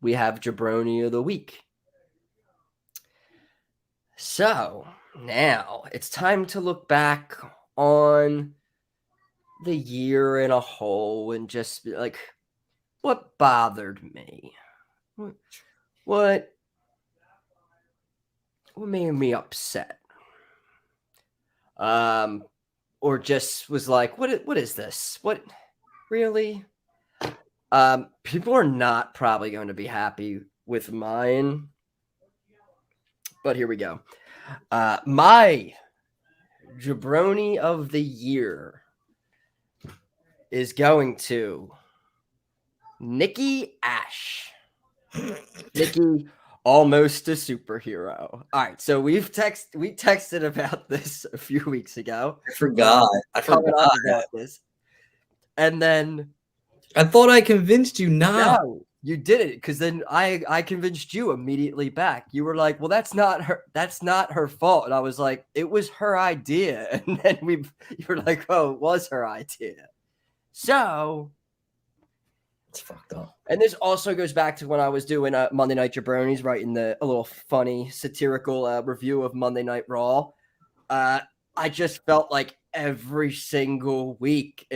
we have jaBROni of the week. So now it's time to look back on the year in a whole and just be like, what bothered me? What made me upset? Or just was like, what is this? What really? People are not probably going to be happy with mine. But here we go. My jaBROni of the year is going to Nikki Ash. Nikki, almost a superhero. All right, so we texted about this a few weeks ago. I forgot about this, and then I thought I convinced you not. No, you didn't, because then I convinced you immediately back. You were like, "Well, that's not her fault," and I was like, "It was her idea," and then you were like, "Oh, it was her idea." So. It's fucked up. And this also goes back to when I was doing Monday Night jaBROnis, writing a little funny satirical review of Monday Night Raw. I just felt like every single week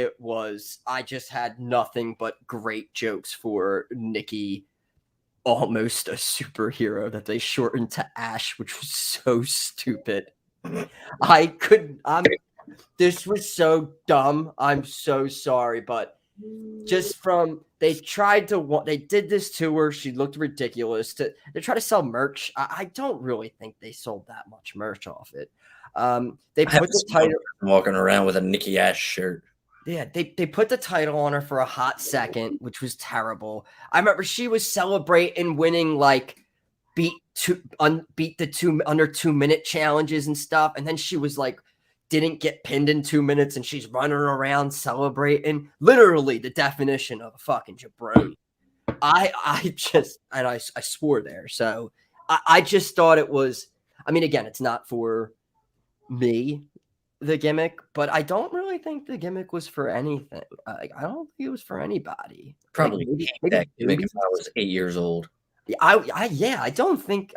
I just had nothing but great jokes for Nikki, almost a superhero, that they shortened to Ash, which was so stupid. This was so dumb. I'm so sorry, but just they did this to her. She looked ridiculous. They try to sell merch. I don't really think they sold that much merch off it. They put the title walking around with a Nikki Ash shirt. Yeah, they put the title on her for a hot second, which was terrible. I remember she was celebrating winning beat the 2 under 2 minute challenges and stuff, and then she was didn't get pinned in 2 minutes, and she's running around celebrating. Literally the definition of a fucking jaBROni. I just, and I swore there. So I just thought it was, I mean, again, it's not for me, the gimmick, but I don't really think the gimmick was for anything. I don't think it was for anybody. Like Probably hate maybe that gimmick if I was 8 years old. yeah, I don't think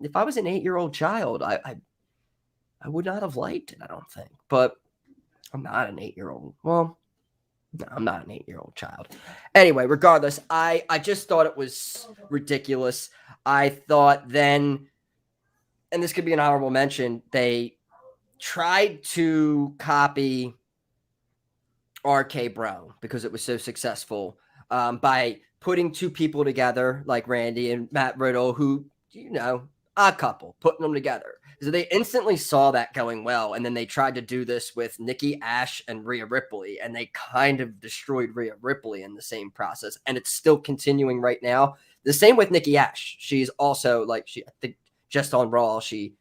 if I was an 8-year-old child, I would not have liked it, I don't think. But I'm not an 8-year-old. Well, no, I'm not an 8-year-old child. Anyway, regardless, I just thought it was ridiculous. I thought then, and this could be an honorable mention, they tried to copy RK Bro because it was so successful by putting two people together like Randy and Matt Riddle, who, a couple, putting them together. So they instantly saw that going well, and then they tried to do this with Nikki Ash and Rhea Ripley, and they kind of destroyed Rhea Ripley in the same process, and it's still continuing right now. The same with Nikki Ash. She's also I think just on Raw, she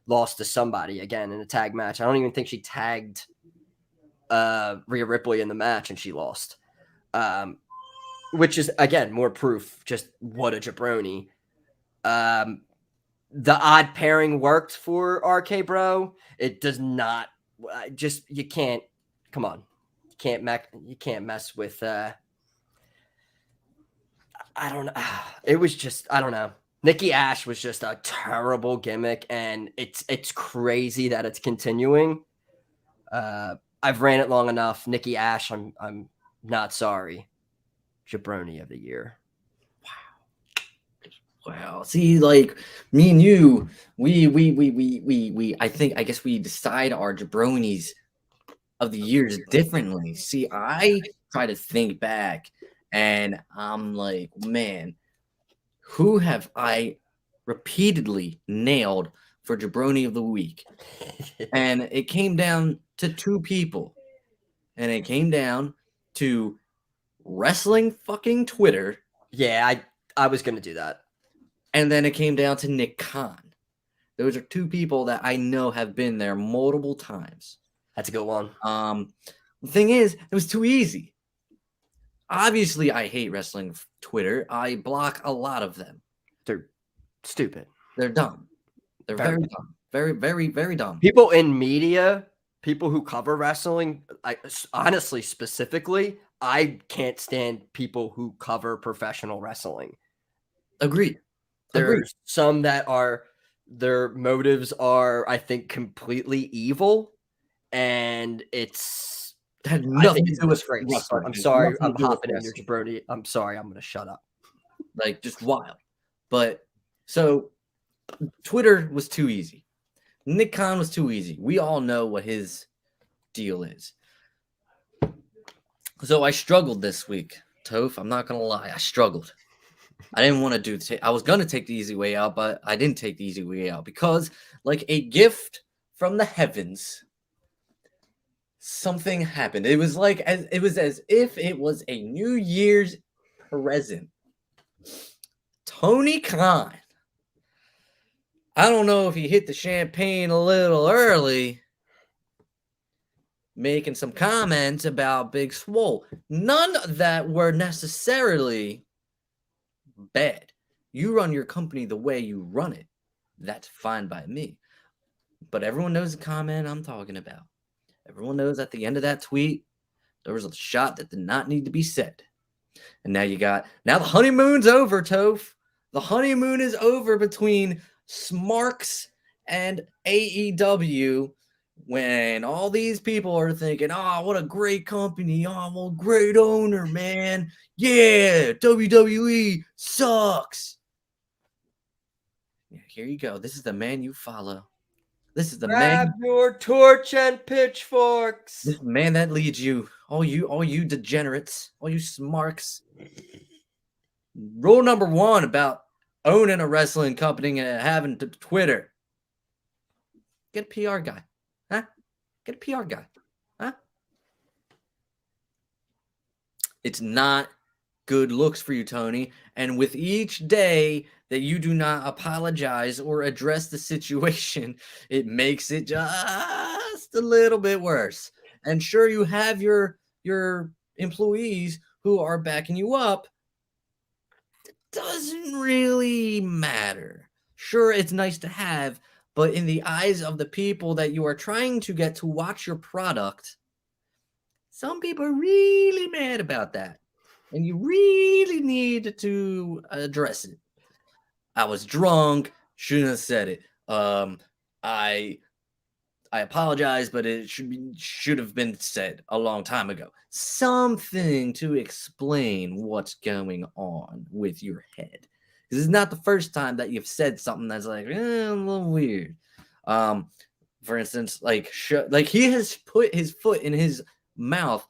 lost to somebody again in a tag match. I don't even think she tagged Rhea Ripley in the match, and she lost. Which is, again, more proof just what a jabroni. The odd pairing worked for RK Bro. It does not. You can't. Come on, you can't mess with. I don't know. It was just, I don't know. Nikki Ash was just a terrible gimmick, and it's crazy that it's continuing. I've ran it long enough. Nikki Ash, I'm not sorry. Jabroni of the year. Wow. See, like me and you, we I guess we decide our jabronis of the years differently. See, I try to think back and I'm like, man, who have I repeatedly nailed for jabroni of the week? And it came down to two people. And it came down to wrestling fucking Twitter. Yeah, I was going to do that. And then it came down to Nick Khan. Those are two people that I know have been there multiple times. That's a good one. The thing is, it was too easy. Obviously, I hate wrestling Twitter. I block a lot of them. They're stupid. They're dumb. They're very dumb. Very, very, very dumb. People in media, people who cover wrestling, honestly, specifically, I can't stand people who cover professional wrestling. Agreed. There's some that their motives are, I think, completely evil, and it's had nothing to do with wrestling. I'm sorry, I'm hopping in your jabroni. I'm sorry, I'm going to shut up. Like, just wild. But so Twitter was too easy. Nick Khan was too easy. We all know what his deal is. So I struggled this week, Toph. I'm not going to lie. I struggled. I didn't want to I was going to take the easy way out, but I didn't take the easy way out because, like a gift from the heavens, something happened. It was as if it was a New Year's present. Tony Khan. I don't know if he hit the champagne a little early, making some comments about Big Swole. None that were necessarily bad. You run your company the way you run it. That's fine by me. But everyone knows the comment I'm talking about. Everyone knows at the end of that tweet, there was a shot that did not need to be said. And now the honeymoon's over, Toph. The honeymoon is over between Smarks and AEW when all these people are thinking, oh, what a great company. Oh, well, great owner, man. Yeah, WWE sucks. Yeah, here you go. This is the man you follow. This is the man. Grab your torch and pitchforks. This man that leads you. All you degenerates. All you Smarks. Rule number 1 about owning a wrestling company and having Twitter. Get a PR guy. Huh? Get a PR guy. Huh? It's not good looks for you, Tony. And with each day that you do not apologize or address the situation, it makes it just a little bit worse. And sure, you have your employees who are backing you up, doesn't really matter. Sure, it's nice to have, but in the eyes of the people that you are trying to get to watch your product, some people are really mad about that. And you really need to address it. I was drunk, shouldn't have said it. I apologize, but it should have been said a long time ago. Something to explain what's going on with your head. Because it's not the first time that you've said something that's like a little weird. For instance, like he has put his foot in his mouth.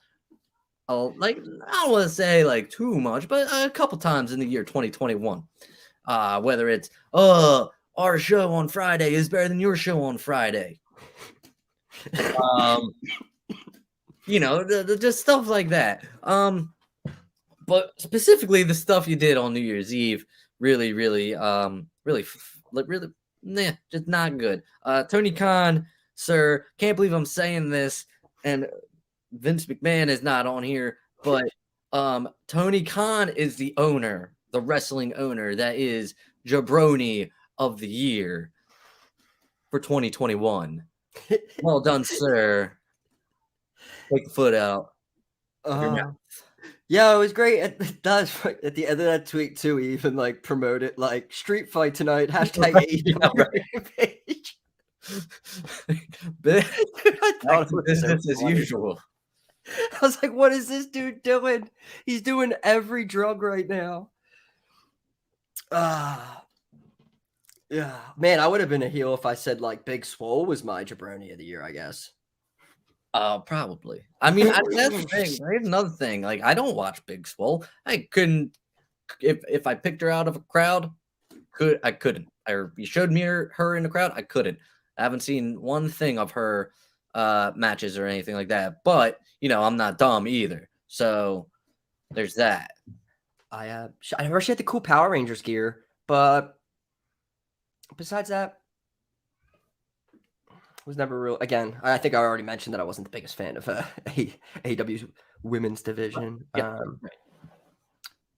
Like I don't want to say like too much, but a couple times in the year 2021. Whether it's our show on Friday is better than your show on Friday. Just stuff like that. But specifically the stuff you did on New Year's Eve, really, just not good. Tony Khan, sir, can't believe I'm saying this, and Vince McMahon is not on here, but Tony Khan is the owner, the wrestling owner that is jaBROni of the year for 2021. Well done, sir. Take the foot out of your mouth. Yeah, it was great. It does at the end of that tweet too. He even like promoted like street fight tonight. Hashtag page. Business as usual. I was like, what is this dude doing? He's doing every drug right now. Yeah, man, I would have been a heel if I said like Big Swole was my jaBROni of the year, I guess. Probably. I mean, that's the thing. Here's another thing. Like, I don't watch Big Swole. I couldn't. If I picked her out of a crowd, I couldn't. Or you showed me her in the crowd, I couldn't. I haven't seen one thing of her matches or anything like that. But I'm not dumb either. So there's that. I heard she had the cool Power Rangers gear, but besides that, was never real. Again, I think I already mentioned that I wasn't the biggest fan of AEW's women's division. Yeah, right.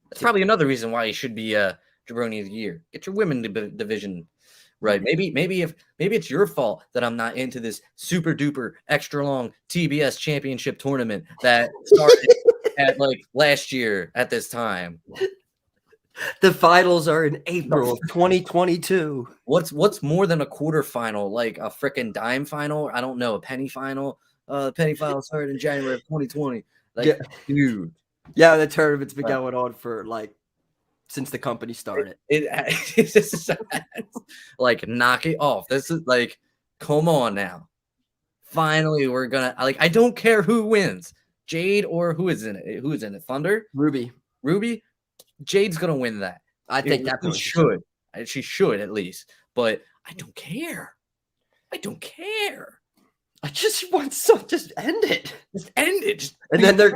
That's probably another reason why you should be jaBROni of the year. Get your women division right. Maybe it's your fault that I'm not into this super duper extra long TBS championship tournament that started at like last year at this time. The finals are in April of 2022. What's more than a quarterfinal? Like a freaking dime final? I don't know. A penny final? Penny final started in January of 2020. Like, yeah. Dude. Yeah, the tournament's been going on for like since the company started. It's like knock it off. This is like, come on now. Finally, we're gonna like. I don't care who wins, Jade or who is in it. Who is in it? Thunder, Ruby. Jade's gonna win that. I think that she should. She should at least. But I don't care. I just want just end it. Just end it. And then they're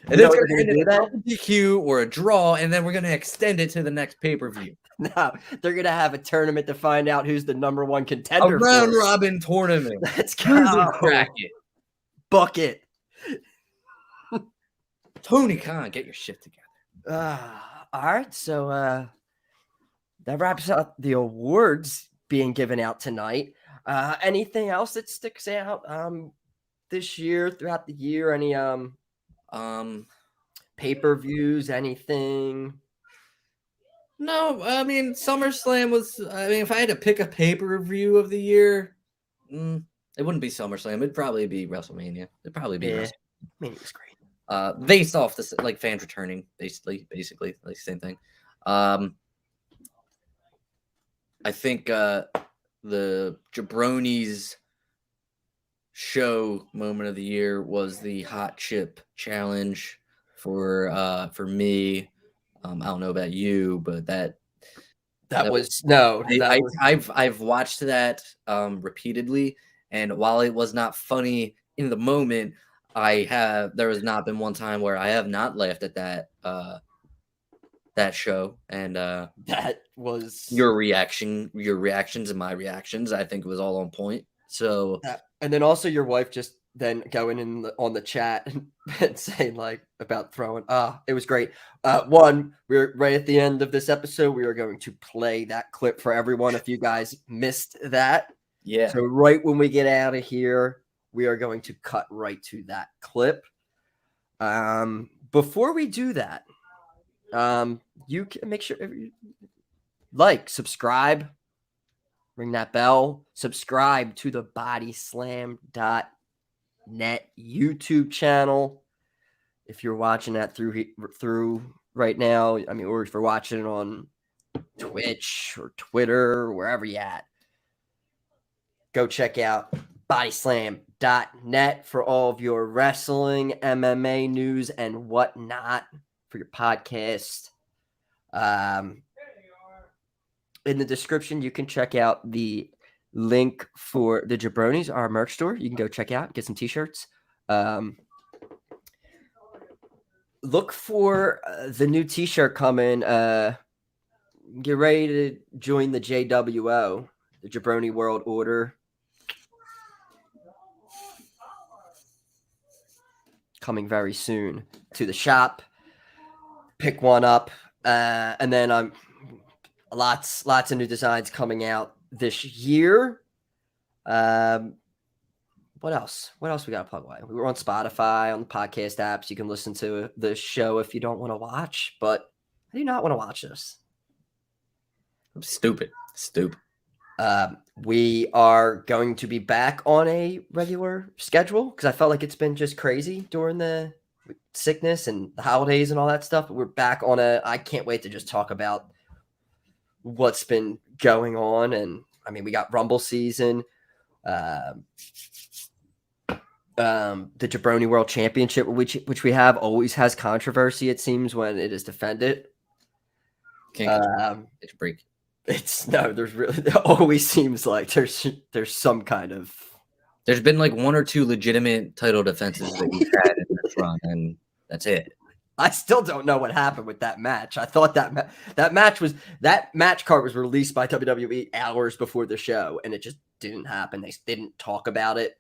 gonna do that DQ or a draw, and then we're gonna extend it to the next pay-per-view. No, they're gonna have a tournament to find out who's the number one contender. A round robin tournament. Let's go. Bracket. Bucket. Tony Khan, get your shit together. All right, so that wraps up the awards being given out tonight. Anything else that sticks out this year, throughout the year? Any pay-per-views, anything? No, I mean SummerSlam was. I mean, if I had to pick a pay-per-view of the year, it wouldn't be SummerSlam. It'd probably be WrestleMania. It'd probably be. Yeah, I mean, it was great. Based off this, like fans returning, basically, like same thing. I think the jaBROni's show moment of the year was the hot chip challenge for me. I don't know about you, but that was no. I've watched that repeatedly, and while it was not funny in the moment, there has not been one time where I have not laughed at that show, and that was your reactions and my reactions. I think it was all on point. So, and then also your wife just then going on the chat and saying like about throwing. It was great. We're right at the end of this episode. We are going to play that clip for everyone. If you guys missed that, Yeah. So right when we get out of here, we are going to cut right to that clip. Before we do that, you can make sure subscribe, ring that bell, subscribe to the bodyslam.net YouTube channel. If you're watching that through right now, I mean, or if you're watching it on Twitch or Twitter, or wherever you at, go check out bodyslam.net for all of your wrestling, MMA news, and whatnot for your podcast. In the description, you can check out the link for the jaBROnis, our merch store. You can go check out, get some t-shirts. Look for the new t-shirt coming. Get ready to join the JWO, the jaBROni World Order. Coming very soon to the shop. Pick one up. And then lots of new designs coming out this year. What else? What else we got to plug away? We were on Spotify, on the podcast apps. You can listen to the show if you don't want to watch. But I do not want to watch this. Stupid. We are going to be back on a regular schedule because I felt like it's been just crazy during the sickness and the holidays and all that stuff. But we're back on I can't wait to just talk about what's been going on. And I mean, we got Rumble season. The jaBROni World Championship, which we have, always has controversy, it seems, when it is defended. It's break. It always seems like there's some kind of. There's been like one or two legitimate title defenses that we've had in this run, and that's it. I still don't know what happened with that match. I thought that match card was released by WWE hours before the show, and it just didn't happen. They didn't talk about it,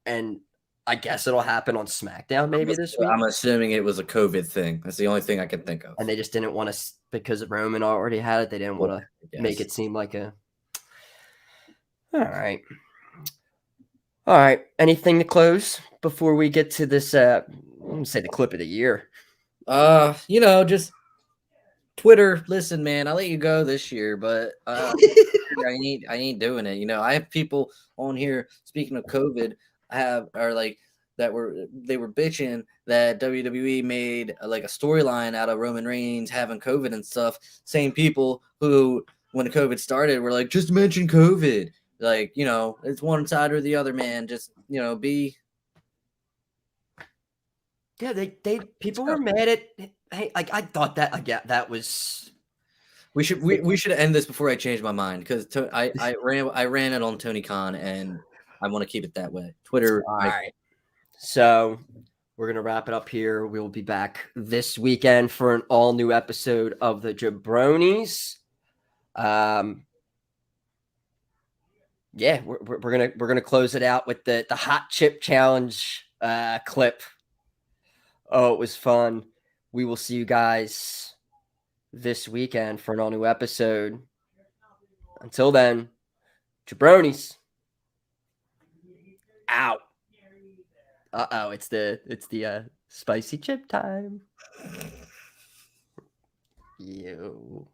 and I guess it'll happen on SmackDown maybe this week. I'm assuming it was a COVID thing. That's the only thing I can think of. And they just didn't want to, because Roman already had it. They didn't want to make it seem like a. All right. Anything to close before we get to this? I'm gonna say the clip of the year. Just Twitter. Listen, man, I let you go this year, but I ain't doing it. I have people on here. Speaking of COVID, they were bitching that WWE made a storyline out of Roman Reigns having COVID and stuff. Same people who, when COVID started, were like, just mention COVID. It's one side or the other, man. Just be. Yeah, people were mad at. Hey, I thought that that was. We should end this before I change my mind, because I ran it on Tony Khan, and I want to keep it that way. Twitter. All right. So we're going to wrap it up here. We'll be back this weekend for an all new episode of the jaBROnis. We're going to close it out with the hot chip challenge clip. Oh, it was fun. We will see you guys this weekend for an all new episode. Until then, jaBROnis out. It's the spicy chip time. Yo.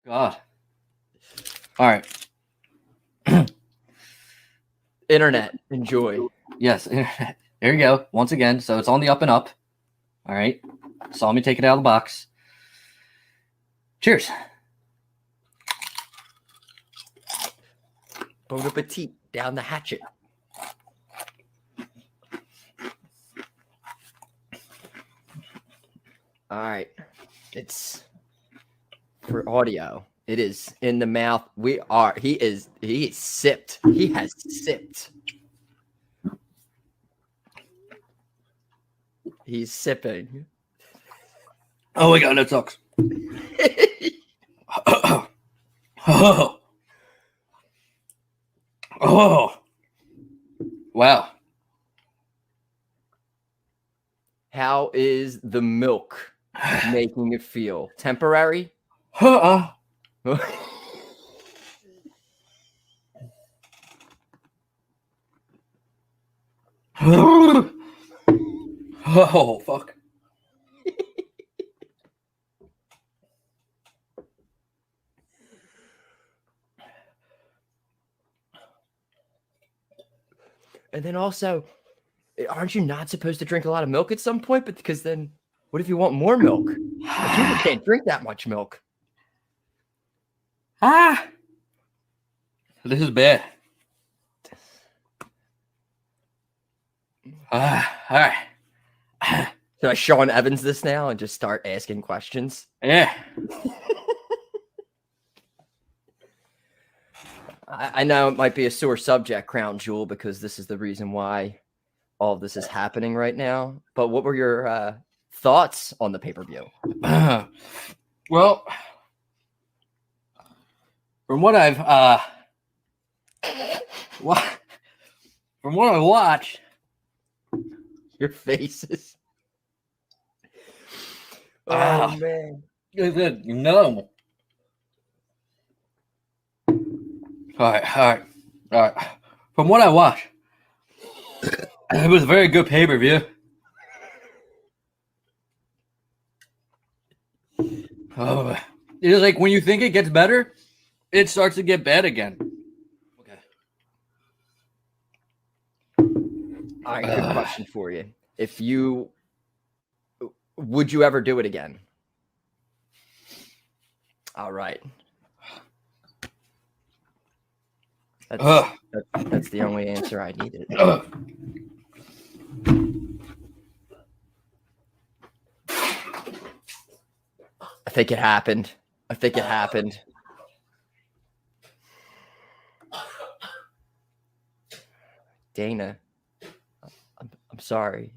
God. All right. Internet, enjoy. Yes, internet. There you go. Once again, so it's on the up and up. All right. Saw me take it out of the box. Cheers. Bon appetit, down the hatchet. All right. It's for audio. It is in the mouth. He is sipped. He has sipped. He's sipping. Oh my God, that sucks. Oh. Oh. Wow. How is the milk making it feel? Temporary? Oh, fuck. And then also, aren't you not supposed to drink a lot of milk at some point? But because then, what if you want more milk? Like, you can't drink that much milk. This is bad. All right. Should I Sean Evans this now and just start asking questions? Yeah. I know it might be a sore subject, Crown Jewel, because this is the reason why all of this is happening right now. But what were your thoughts on the pay-per-view? Well, from what I've from what I watched, Your faces. Oh man. No. All right. From what I watched, it was a very good pay-per-view. Oh, it is like when you think it gets better, it starts to get bad again. Okay. All right, good question for you. Would you ever do it again? All right. That's the only answer I needed. I think it happened. Dana, I'm sorry.